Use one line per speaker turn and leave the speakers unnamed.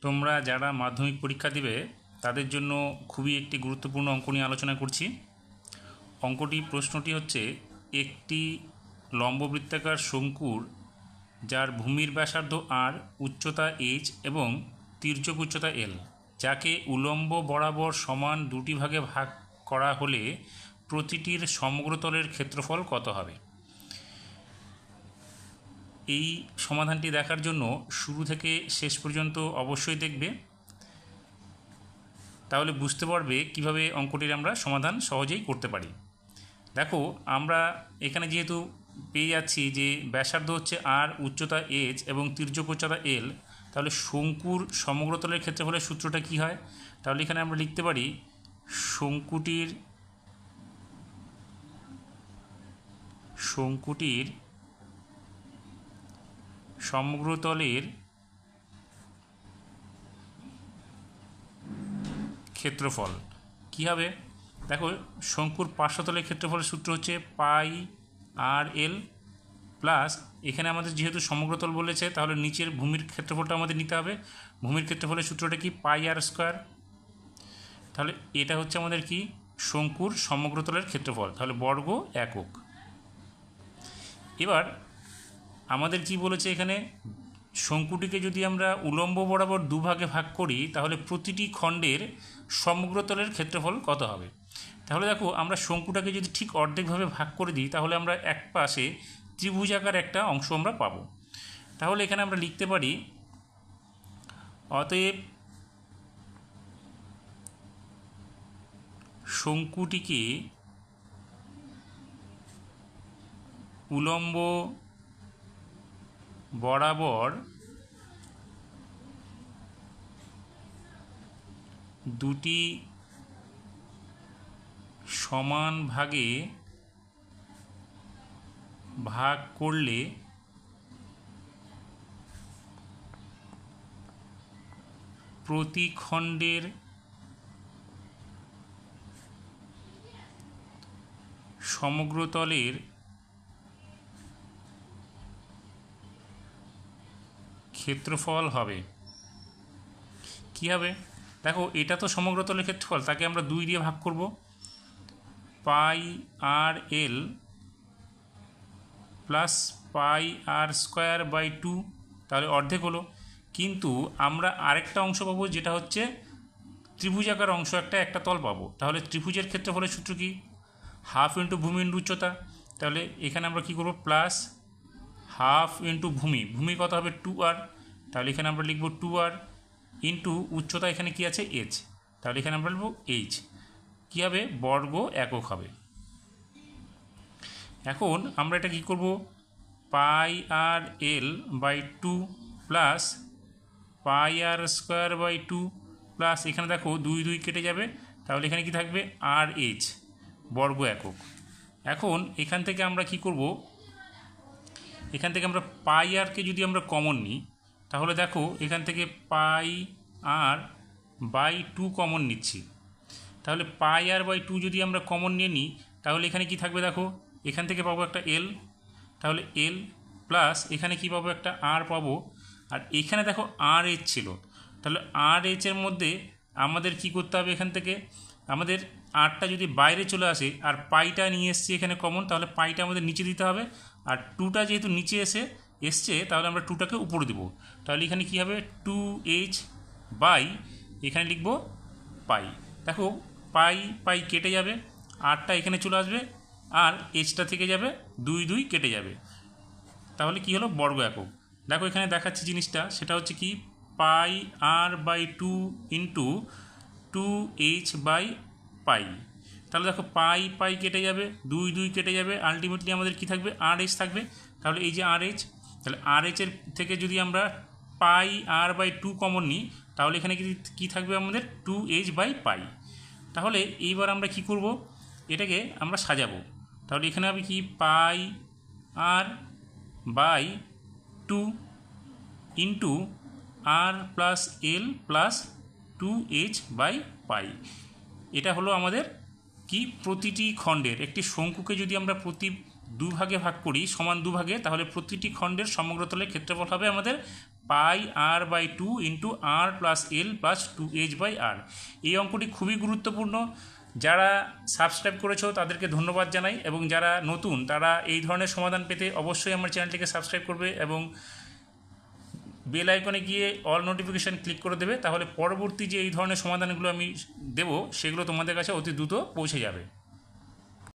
তোমরা যারা মাধ্যমিক পরীক্ষা দিবে তাদের জন্য খুবই একটি গুরুত্বপূর্ণ অঙ্ক নিয়ে আলোচনা করছি। প্রশ্নটি হচ্ছে, একটি লম্ববৃত্তাকার শঙ্কুর যার ভূমির ব্যাসার্ধ আর, উচ্চতা এইচ এবং তির্যক উচ্চতা এল, যাকে উলম্ব বরাবর সমান দুটি ভাগে ভাগ করা হলে প্রতিটির সমগ্রতলের ক্ষেত্রফল কত হবে? এই সমাধানটি দেখার জন্য শুরু থেকে শেষ পর্যন্ত অবশ্যই দেখবে, তাহলে বুঝতে পারবে কিভাবে অঙ্কটির আমরা সমাধান সহজেই করতে পারি। দেখো, আমরা এখানে যেহেতু পেয়ে যাচ্ছি যে ব্যাসার্ধ হচ্ছে আর, উচ্চতা এইচ এবং তির্যক উচ্চতা এল, তাহলে শঙ্কুর সমগ্রতলের ক্ষেত্রফলের সূত্রটা কি হয়? তাহলে এখানে আমরা লিখতে পারি শঙ্কুটির সমগ্রতলের ক্ষেত্রফল কী হবে? দেখো, শঙ্কুর পার্শ্বতলের ক্ষেত্রফলের সূত্র হচ্ছে পাই আর এল প্লাস, এখানে আমাদের যেহেতু সমগ্রতল বলেছে তাহলে নিচের ভূমির ক্ষেত্রফলটা আমাদের নিতে হবে। ভূমির ক্ষেত্রফলের সূত্রটা কি? Pi r square. তাহলে এটা হচ্ছে আমাদের কি? শঙ্কুর সমগ্রতলের ক্ষেত্রফল, তাহলে বর্গ একক। এবার আমাদের কি বলেছে এখানে? শঙ্কুটিকে যদি আমরা উলম্ব বরাবর দুভাগে ভাগ করি তাহলে প্রতিটি খণ্ডের সমগ্রতলের ক্ষেত্রফল কত হবে? তাহলে দেখো, আমরা শঙ্কুটাকে যদি ঠিক অর্ধেকভাবে ভাগ করে দিই তাহলে আমরা এক পাশে ত্রিভুজাকার একটা অংশ আমরা পাব। তাহলে এখানে আমরা লিখতে পারি, অতএব শঙ্কুটিকে উলম্ব বরাবর দুটি সমান ভাগে ভাগ করলে প্রতি খণ্ডের সমগ্রতলের ক্ষেত্রফল হবে। কী হবে? দেখো, এটা তো সমগ্রতলের ক্ষেত্রফল, তাকে আমরা 2 দিয়ে ভাগ করব। Pi r l plus pi r square by 2, তাহলে অর্ধেক হলো। কিন্তু আমরা আরেকটা অংশ পাবো, যেটা হচ্ছে ত্রিভুজাকার অংশ, একটা তল পাবো। তাহলে ত্রিভুজের ক্ষেত্রফলের সূত্র কি? হাফ ইন্টু ভূমি ইন্টু উচ্চতা। তাহলে এখানে আমরা কি করব? প্লাস হাফ ইন্টু ভূমি কত হবে? 2r। তাহলে এখানে আমরা লিখব 2r ইন্টু উচ্চতা, এখানে কি আছে? এইচ। তাহলে এখানে আমরা লিখব এইচ। কী হবে? বর্গ একক হবে। এখন আমরা এটা কি করব? Pi r l by 2 plus pi r square by 2 plus, এখানে দেখো 2 2 কেটে যাবে, তাহলে এখানে কি থাকবে? আর এইচ বর্গ একক। এখন এখান থেকে আমরা কি করব? এখান থেকে আমরা পাই আরকে যদি আমরা কমন নিই তাহলে দেখো, এখান থেকে পাই আর বাই 2 কমন নিচ্ছি। তাহলে পাই আর বাই 2 যদি আমরা কমন নিয়ে নিই তাহলে এখানে কি থাকবে? দেখো, এখান থেকে পাবো একটা এল, তাহলে এল প্লাস এখানে কি পাবো? একটা আর পাবো। আর এখানে দেখো আর এইচ ছিল, তাহলে আর এইচের মধ্যে আমাদের কি করতে হবে? এখান থেকে আমাদের আরটা যদি বাইরে চলে আসে আর পাইটা নিয়ে এসছি এখানে কমন, তাহলে পাইটা আমাদের নিচে দিতে হবে। আর 2টা যেহেতু নিচে এসছে তাহলে আমরা 2টাকে উপরে দেবো। তাহলে এখানে কি হবে? 2h বাই, এখানে লিখব পাই। দেখো, পাই পাই কেটে যাবে, আরটা এখানে চলে আসবে আর এইচটা থেকে যাবে, 2 2 কেটে যাবে। তাহলে কি হলো? বর্গ একক। দেখো, এখানে দেখাচ্ছি জিনিসটা, সেটা হচ্ছে কি? Pi r by 2 into 2h by pi. তাহলে দেখো, পাই পাই কেটে যাবে, 2 2 কেটে যাবে, আলটিমেটলি আমাদের কি থাকবে? আর এইচ থাকবে। তাহলে এই যে আর এইচ, তাহলে আর এইচের থেকে যদি আমরা পাই আর বাই 2 কমন নিই তাহলে এখানে কি থাকবে? আমাদের 2h বাই পাই। তাহলে এইবার আমরা কি করব? এটাকে আমরা সাজাবো। তাহলে এখানে হবে কি? Pi r by 2 into r plus l plus 2h by pi. এটা হলো আমাদের কি? প্রতিটি খণ্ডের, একটি শঙ্কুকে যদি আমরা প্রতি দুভাগে ভাগ করি সমান দুভাগে, তাহলে প্রতিটি খণ্ডের সমগ্রতলের ক্ষেত্রফল হবে আমাদের pi r by 2 into r plus l plus 2h by r. এই অঙ্কটি খুবই গুরুত্বপূর্ণ। যারা সাবস্ক্রাইব করেছো তাদেরকে ধন্যবাদ জানাই, এবং যারা নতুন তারা এই ধরনের সমাধান পেতে অবশ্যই আমার চ্যানেলটিকে সাবস্ক্রাইব করবে এবং বেল আইকনে গিয়ে অল নোটিফিকেশান ক্লিক করে দেবে, তাহলে পরবর্তী যে এই ধরনের সমাধানগুলো আমি দেবো সেগুলো তোমাদের কাছে অতি দ্রুত পৌঁছে যাবে।